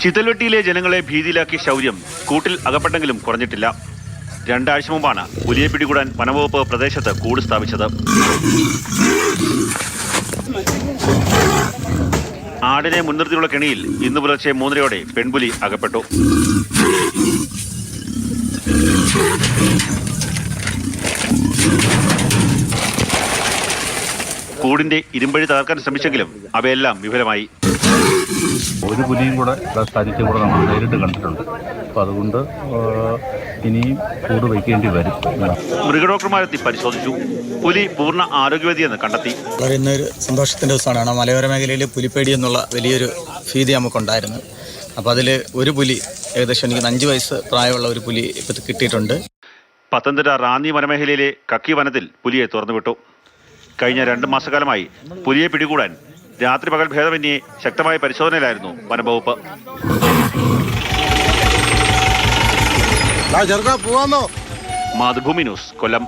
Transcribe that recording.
ചിതൽവെട്ടിയിലെ ജനങ്ങളെ ഭീതിയിലാക്കിയ ശൗര്യം കൂട്ടിൽ അകപ്പെട്ടെങ്കിലും കുറഞ്ഞിട്ടില്ല. 2 ആഴ്ച മുമ്പാണ് പുലിയെ പിടികൂടാൻ വനംവകുപ്പ് പ്രദേശത്ത് കൂട് സ്ഥാപിച്ചത്. ആടിനെ മുൻനിർത്തിയുള്ള കെണിയിൽ ഇന്ന് പുലർച്ചെ 3:30 പെൺപുലി അകപ്പെട്ടു. കൂടിന്റെ ഇരുമ്പഴി തകർക്കാൻ ശ്രമിച്ചെങ്കിലും അവയെല്ലാം വിഫലമായി. ഒരു പുലിയും കൂടെ തനിച്ചും കൂടെ നമ്മൾ നേരിട്ട് കണ്ടിട്ടുണ്ട്. അപ്പോൾ അതുകൊണ്ട് ഇനിയും കൂട് വയ്ക്കേണ്ടി വരും. മൃഗഡോക്ടർമാരെത്തി പരിശോധിച്ചു. പുലി പൂർണ്ണ ആരോഗ്യവതിയെന്ന് കണ്ടെത്തി. ഇന്നൊരു സന്തോഷത്തിൻ്റെ ദിവസമാണ്. മലയോര മേഖലയിൽ പുലിപ്പേടി എന്നുള്ള വലിയൊരു ഭീതി നമുക്കുണ്ടായിരുന്നു. അപ്പോൾ അതിൽ ഒരു പുലി ഏകദേശം എനിക്ക് 5 വയസ്സ് പ്രായമുള്ള ഒരു പുലി ഇപ്പോൾ കിട്ടിയിട്ടുണ്ട്. പത്തനംതിട്ട റാന്നി വനമേഖലയിലെ കക്കി വനത്തിൽ പുലിയെ തുറന്നുവിട്ടു. കഴിഞ്ഞ 2 മാസക്കാലമായി പുലിയെ പിടികൂടാൻ രാത്രി പകൽ ഭേദമന്യേ ശക്തമായ പരിശോധനയിലായിരുന്നു വനംവകുപ്പ്. മാതൃഭൂമി ന്യൂസ്, കൊല്ലം.